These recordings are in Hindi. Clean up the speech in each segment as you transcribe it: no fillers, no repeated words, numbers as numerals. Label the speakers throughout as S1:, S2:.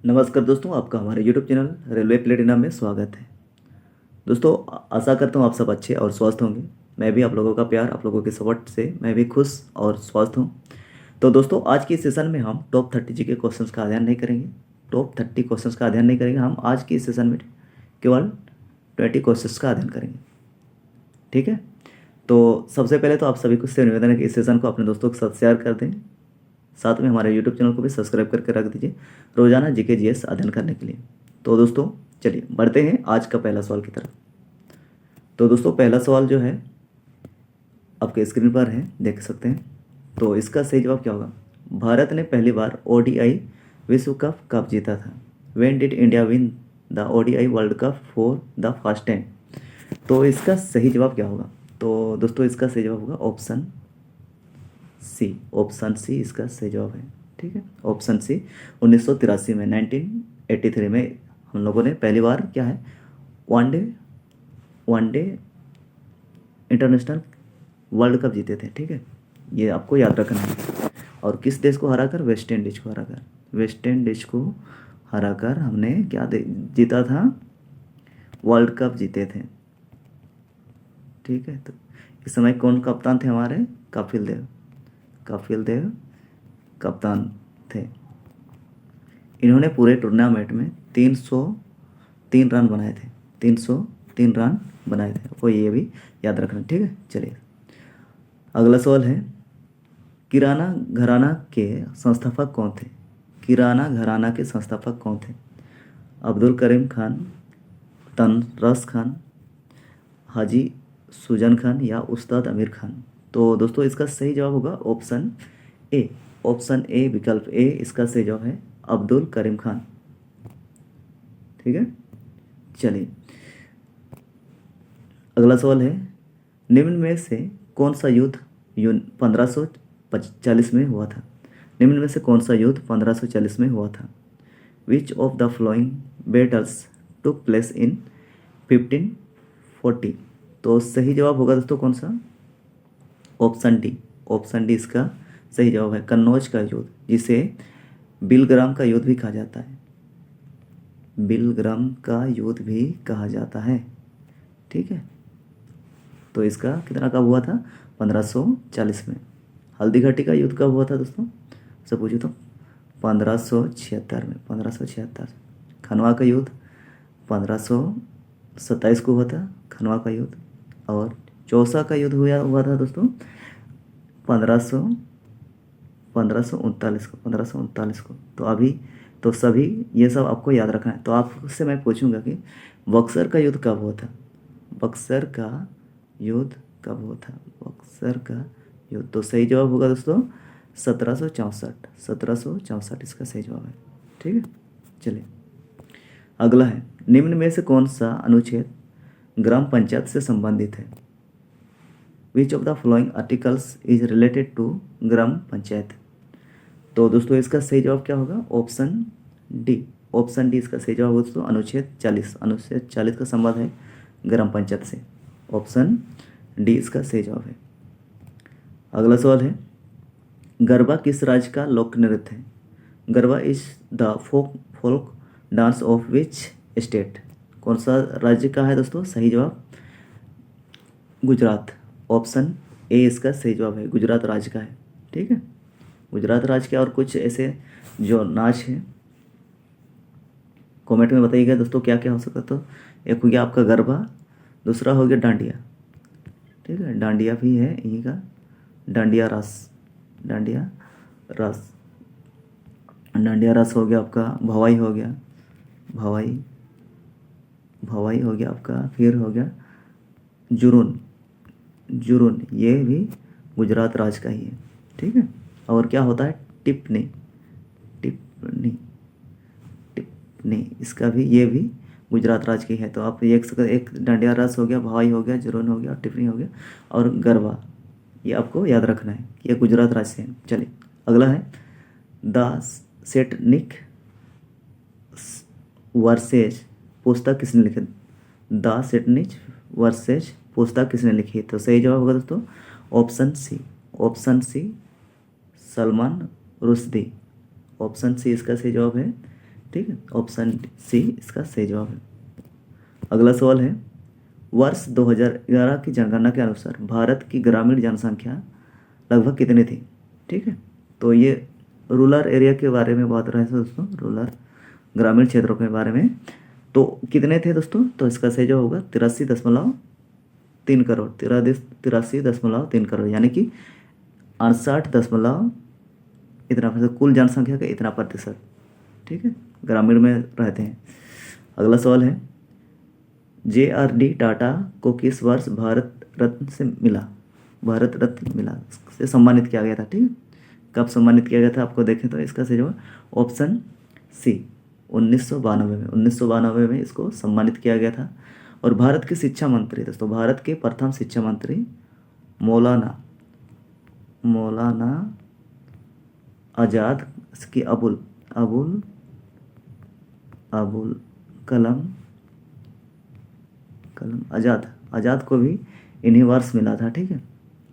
S1: नमस्कार दोस्तों, आपका हमारे यूट्यूब चैनल रेलवे प्लेटिनम में स्वागत है। दोस्तों, आशा करता हूँ आप सब अच्छे और स्वस्थ होंगे। मैं भी आप लोगों का प्यार, आप लोगों के सपोर्ट से मैं भी खुश और स्वस्थ हूँ। तो दोस्तों, आज की सेशन में हम टॉप 30 जी के क्वेश्चंस का अध्ययन नहीं करेंगे। टॉप 30 क्वेश्चंस का अध्ययन नहीं करेंगे। हम आज की सेशन में केवल 20 क्वेश्चंस का अध्ययन करेंगे। ठीक है। तो सबसे पहले तो आप सभी को से निवेदन है कि इस सेशन को अपने दोस्तों के साथ शेयर कर दें। साथ में हमारे यूट्यूब चैनल को भी सब्सक्राइब करके रख दीजिए रोजाना जीके जीएस अध्ययन करने के लिए। तो दोस्तों, चलिए बढ़ते हैं आज का पहला सवाल की तरफ। तो दोस्तों, पहला सवाल जो है आपके स्क्रीन पर है, देख सकते हैं। तो इसका सही जवाब क्या होगा? भारत ने पहली बार ओडीआई विश्व कप कब जीता था? When did India win the ODI world cup for the first time? तो इसका सही जवाब क्या होगा? तो दोस्तों, इसका सही जवाब होगा ऑप्शन सी। ऑप्शन सी इसका सही जवाब है। ठीक है, ऑप्शन सी। 1983 में, 1983 में हम लोगों ने पहली बार क्या है वनडे इंटरनेशनल वर्ल्ड कप जीते थे। ठीक है, ये आपको याद रखना है। और किस देश को हराकर? वेस्ट इंडीज को हराकर। वेस्ट इंडीज को हराकर हमने क्या जीता था? वर्ल्ड कप जीते थे। ठीक है, तो इस समय कौन कप्तान थे हमारे? कपिल देव। कपिल देव कप्तान थे। इन्होंने पूरे टूर्नामेंट में 303 रन बनाए थे। 303 रन बनाए थे, आपको ये भी याद रखना। ठीक है, चलिए अगला सवाल है, किराना घराना के संस्थापक कौन थे? किराना घराना के संस्थापक कौन थे? अब्दुल करीम खान, तनरस खान, हाजी सुजन खान या उस्ताद अमीर खान? तो दोस्तों, इसका सही जवाब होगा ऑप्शन ए। ऑप्शन ए, विकल्प ए इसका सही जवाब है, अब्दुल करीम खान। ठीक है, चलिए अगला सवाल है, निम्न में से कौन सा युद्ध 1540 में हुआ था? निम्न में से कौन सा युद्ध 1540 में हुआ था? विच of the flowing battles took place in 1540? तो सही जवाब होगा दोस्तों कौन सा? Option D. ऑप्शन डी इसका सही जवाब है, कन्नौज का युद्ध, जिसे बिलग्राम का युद्ध भी कहा जाता है। बिलग्राम का युद्ध भी कहा जाता है। ठीक है, तो इसका कितना कब हुआ था? 1540 में। हल्दी घाटी का युद्ध कब हुआ था दोस्तों? सब पूछो तो 1576 में। 1576। खनवा का युद्ध 1527 को हुआ था, खनवा का युद्ध। और चौसा का युद्ध हुआ था दोस्तों 1539 को। 1539 को। तो अभी तो सभी ये सब आपको याद रखना है। तो आपसे मैं पूछूंगा कि बक्सर का युद्ध कब हुआ था? बक्सर का युद्ध कब हुआ था? बक्सर का युद्ध। तो सही जवाब होगा दोस्तों 1764। 1764 इसका सही जवाब है। ठीक है, चलिए अगला है, निम्न में से कौन सा अनुच्छेद ग्राम पंचायत से संबंधित है? Which of the following articles is related to gram panchayat? तो दोस्तों, इसका सही जवाब क्या होगा? Option D. ऑप्शन डी इसका सही जवाब होगा दोस्तों, अनुच्छेद 40। अनुच्छेद 40 का संबंध है ग्राम पंचायत से। ऑप्शन डी इसका सही जवाब है। अगला सवाल है, गरबा किस राज्य का लोक नृत्य है? Garba is the folk dance of which state? कौन सा राज्य का है दोस्तों? सही जवाब गुजरात। ऑप्शन ए इसका सही जवाब है, गुजरात राज्य का है। ठीक है, गुजरात राज्य के और कुछ ऐसे जो नाच है कमेंट में बताइएगा दोस्तों, क्या क्या हो सकता है। तो एक हो गया आपका गरबा, दूसरा हो गया डांडिया। ठीक है, डांडिया भी है यहीं का, डांडिया रास। डांडिया रास। डांडिया रास हो गया आपका, भवाई हो गया, भवाई। भवाई हो गया आपका, फिर हो गया जुरून। जुरून ये भी गुजरात राज्य का ही है। ठीक है, और क्या होता है? टिप्पणी। टिप्पणी। टिप्पणी इसका भी, ये भी गुजरात राज्य की है। तो आप एक डांडिया रास हो गया, भवाई हो गया, जुरून हो गया, टिप्पणी हो गया और गरबा, ये आपको याद रखना है कि ये गुजरात राज्य से है। चलिए अगला है, द सेटनिक वर्सेज पुस्तक किसने लिखी? द सेटनिक वर्सेज पुस्तक किसने लिखी? तो सही जवाब होगा दोस्तों option C. Option C, Salman Rushdie. Option C इसका सही जवाब है, ठीक है, ऑप्शन सी इसका सही जवाब है। अगला सवाल है, वर्ष 2011 की जनगणना के अनुसार भारत की ग्रामीण जनसंख्या लगभग कितनी थी? ठीक है, तो ये रूरल एरिया के बारे में बात रहे थे दोस्तों, रूरल ग्रामीण क्षेत्रों के बारे में। तो कितने थे दोस्तों? तो इसका सही जवाब होगा 83.3 करोड़, 83.3 करोड़, यानी कि 68 दशमलव इतना प्रतिशत, कुल जनसंख्या का इतना प्रतिशत। ठीक है, ग्रामीण में रहते हैं। अगला सवाल है, JRD टाटा को किस वर्ष भारत रत्न से मिला, भारत रत्न मिला, से सम्मानित किया गया था? ठीक है, कब सम्मानित किया गया था आपको देखें तो इसका सही जवाब ऑप्शन सी 1992 में, 1992 में इसको सम्मानित किया गया था। और भारत के शिक्षा मंत्री दोस्तों, भारत के प्रथम शिक्षा मंत्री मौलाना आज़ाद की अबुल कलम आज़ाद को भी इन्हीं वर्ष मिला था। ठीक है,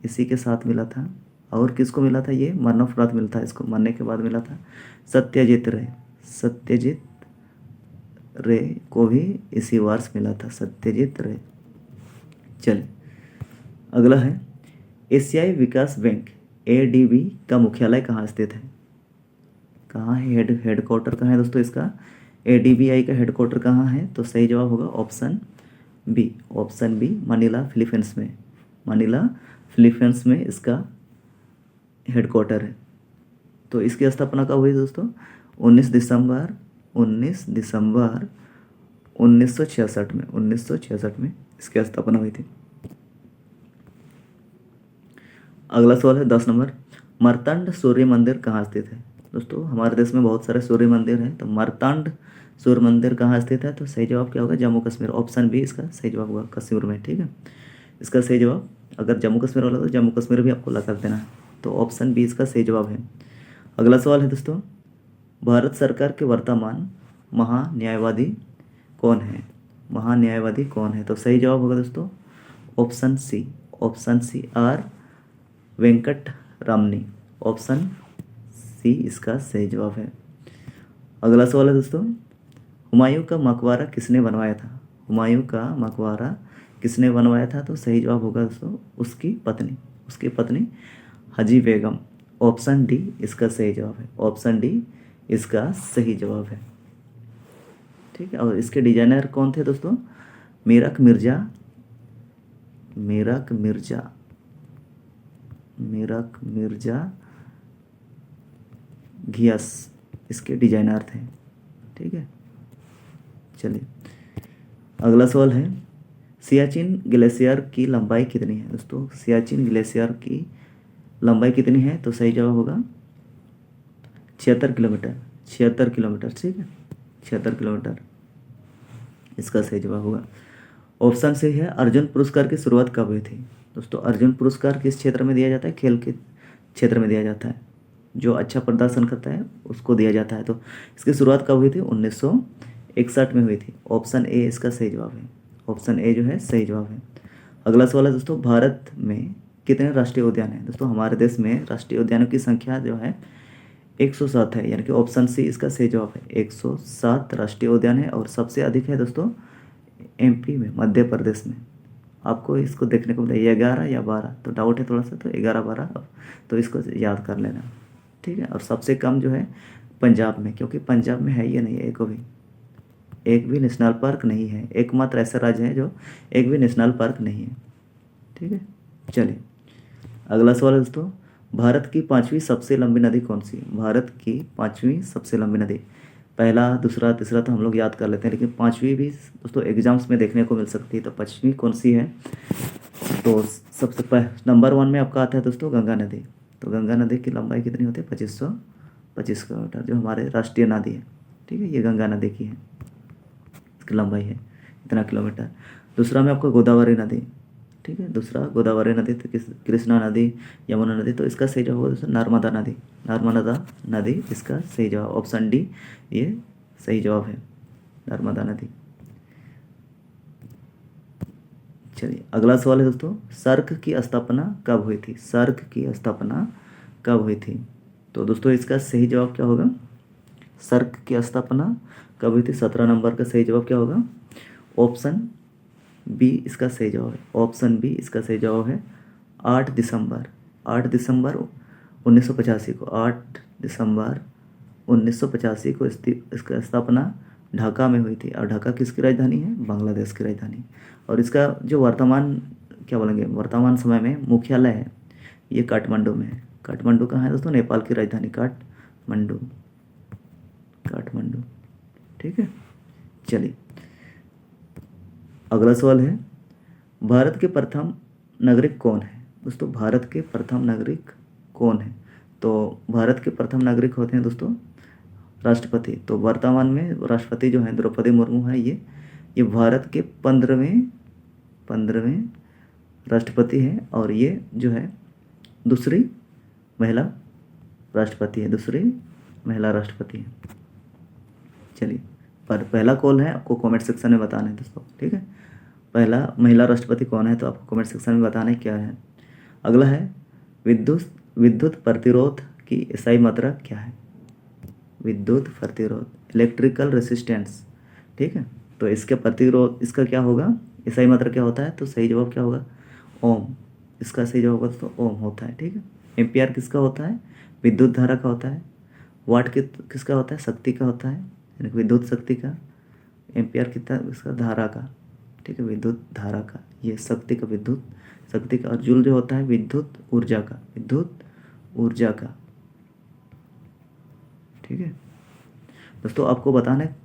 S1: इसी के साथ मिला था। और किसको मिला था? ये मरणोपरांत मिला था, इसको मरने के बाद मिला था। सत्यजीत रे को भी इसी वर्ष मिला था, सत्यजीत रे। चलिए अगला है, एशियाई विकास बैंक ADB का मुख्यालय कहाँ स्थित है? कहाँ है? हेडक्वार्टर कहाँ है दोस्तों इसका? ADBI का हेडक्वार्टर कहाँ है? तो सही जवाब होगा ऑप्शन बी मनीला फिलीपींस में, मनीला फिलीपींस में इसका हेडक्वार्टर है। तो इसकी स्थापना कब हुई दोस्तों? 19 दिसंबर 1966 में, 1966 में इसकी स्थापना हुई थी। अगला सवाल है 10 नंबर, मार्तांड सूर्य मंदिर कहाँ स्थित है? दोस्तों हमारे देश में बहुत सारे सूर्य मंदिर हैं, तो मार्तांड सूर्य मंदिर कहाँ स्थित है? तो सही जवाब क्या होगा? जम्मू कश्मीर, ऑप्शन बी इसका सही जवाब होगा, कश्मीर में। ठीक है, इसका सही जवाब अगर जम्मू कश्मीर वाला तो जम्मू कश्मीर भी आपको लगा देना है, तो ऑप्शन बी इसका सही जवाब है। अगला सवाल है दोस्तों, भारत सरकार के वर्तमान महान्यायवादी कौन है? महान्यायवादी कौन है? तो सही जवाब होगा दोस्तों option C R Venkataraman, option C इसका सही जवाब है। अगला सवाल है दोस्तों, हुमायूं का मकबरा किसने बनवाया था? हुमायूं का मकबरा किसने बनवाया था? तो सही जवाब होगा दोस्तों उसकी पत्नी हाजी बेगम, ऑप्शन डी इसका सही जवाब है, ऑप्शन डी इसका सही जवाब है। ठीक है, और इसके डिजाइनर कौन थे दोस्तों? मीरक मिर्जा घियास इसके डिजाइनर थे। ठीक है, चलिए अगला सवाल है, सियाचिन ग्लेशियर की लंबाई कितनी है? दोस्तों सियाचिन ग्लेशियर की लंबाई कितनी है? तो सही जवाब होगा 76 किलोमीटर, 76 किलोमीटर। ठीक है, 76 किलोमीटर इसका सही जवाब होगा। ऑप्शन सी है, अर्जुन पुरस्कार की शुरुआत कब हुई थी? दोस्तों अर्जुन पुरस्कार किस क्षेत्र में दिया जाता है? खेल के क्षेत्र में दिया जाता है, जो अच्छा प्रदर्शन करता है उसको दिया जाता है। तो इसकी शुरुआत कब हुई थी? 1961 में हुई थी, ऑप्शन ए इसका सही जवाब है, ऑप्शन ए जो है सही जवाब है। अगला सवाल है दोस्तों, भारत में कितने राष्ट्रीय उद्यान हैं? दोस्तों हमारे देश में राष्ट्रीय उद्यानों की संख्या जो है 107 है, यानी कि ऑप्शन सी इसका सही जवाब है, 107 राष्ट्रीय उद्यान है। और सबसे अधिक है दोस्तों MP में, मध्य प्रदेश में। आपको इसको देखने को मिला 11 या 12, तो डाउट है थोड़ा सा, तो 11-12, तो इसको याद कर लेना। ठीक है, और सबसे कम जो है पंजाब में, क्योंकि पंजाब में है ही नहीं, एक भी नेशनल पार्क नहीं है, एकमात्र ऐसा राज्य है जो एक भी नेशनल पार्क नहीं है। ठीक है, चलिए अगला सवाल है दोस्तों, भारत की 5वीं सबसे लंबी नदी कौन सी है? भारत की 5वीं सबसे लंबी नदी, पहला दूसरा तीसरा तो हम लोग याद कर लेते हैं, लेकिन 5वीं भी दोस्तों एग्जाम्स में देखने को मिल सकती है। तो 5वीं कौन सी है? तो सबसे नंबर 1 में आपका आता है दोस्तों गंगा नदी। तो गंगा नदी की लंबाई कितनी होती है? 2525 किलोमीटर, जो हमारे राष्ट्रीय नदी है। ठीक है, ये गंगा नदी की है, इसकी लंबाई है इतना किलोमीटर। दूसरा में आपका गोदावरी नदी। ठीक है, दूसरा गोदावरी नदी, तो कृष्णा नदी, यमुना नदी, तो इसका सही जवाब होगा दोस्तों नर्मदा नदी इसका सही जवाब, ऑप्शन डी ये सही जवाब है, नर्मदा नदी। चलिए अगला सवाल है दोस्तों, सर्क की स्थापना कब हुई थी? सर्क की स्थापना कब हुई थी? तो दोस्तों इसका सही जवाब क्या होगा? सर्क की स्थापना कब हुई थी? 17 नवंबर का सही जवाब क्या होगा? ऑप्शन बी इसका सही जवाब है। ऑप्शन बी इसका सही जवाब है। 8 दिसंबर 1985 को 8 दिसंबर 1985 को इसका स्थापना ढाका में हुई थी। और ढाका किसकी राजधानी है? बांग्लादेश की राजधानी। और इसका जो वर्तमान क्या बोलेंगे, वर्तमान समय में मुख्यालय है ये काठमांडू में है। काठमांडू कहाँ है दोस्तों? नेपाल की राजधानी काठमांडू। ठीक है, चलिए अगला सवाल है, भारत के प्रथम नागरिक कौन है? दोस्तों भारत के प्रथम नागरिक कौन है? तो भारत के प्रथम नागरिक होते हैं दोस्तों राष्ट्रपति। तो वर्तमान में राष्ट्रपति जो है द्रौपदी मुर्मू है, ये भारत के 15वें राष्ट्रपति हैं। और ये जो है दूसरी महिला राष्ट्रपति है। चलिए पर पहला कॉल है, आपको कमेंट सेक्शन में बताना है दोस्तों। ठीक है, पहला महिला राष्ट्रपति कौन है तो आपको कमेंट सेक्शन में बताना है क्या है। अगला है, विद्युत प्रतिरोध की SI मात्रा क्या है? विद्युत प्रतिरोध, इलेक्ट्रिकल रेसिस्टेंस। ठीक है, तो इसके प्रतिरोध इसका क्या होगा? SI मात्रा क्या होता है? तो सही जवाब क्या होगा? ओम। इसका सही जवाब होगा तो ओम होता है। ठीक है, एम्पियर किसका होता है? विद्युत धारा का होता है। वाट किसका होता है? शक्ति का होता है, यानी विद्युत शक्ति का। एम्पियर कितना? इसका धारा का। ठीक है, विद्युत धारा का, ये शक्ति का, विद्युत शक्ति का। और जूल जो होता है विद्युत ऊर्जा का। ठीक है दोस्तों, आपको बताना है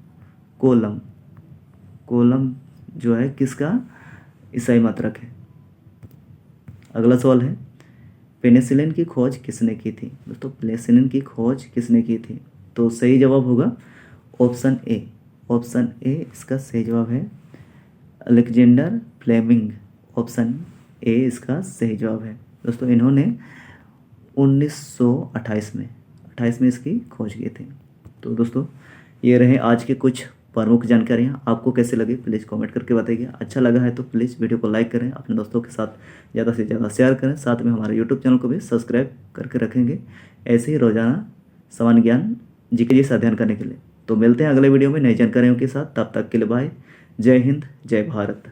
S1: कोलम जो है किसका SI मात्रक है। अगला सवाल है, पेनिसिलिन की खोज किसने की थी? दोस्तों पेनिसिलिन की खोज किसने की थी? तो सही जवाब होगा ऑप्शन ए इसका सही जवाब है अलेक्जेंडर फ्लेमिंग। ऑप्शन ए इसका सही जवाब है दोस्तों। इन्होंने 1928 में इसकी खोज की थी। तो दोस्तों ये रहे आज के कुछ प्रमुख जानकारियाँ। आपको कैसे लगी प्लीज़ कमेंट करके बताइए। अच्छा लगा है तो प्लीज़ वीडियो को लाइक करें, अपने दोस्तों के साथ ज़्यादा से ज़्यादा शेयर करें। साथ में हमारे यूट्यूब चैनल को भी सब्सक्राइब करके रखेंगे ऐसे ही रोज़ाना सामान्य ज्ञान जीके से अध्ययन करने के लिए। तो मिलते हैं अगले वीडियो में नई जानकारियों के साथ। तब तक के लिए बाय। जय हिंद, जय भारत।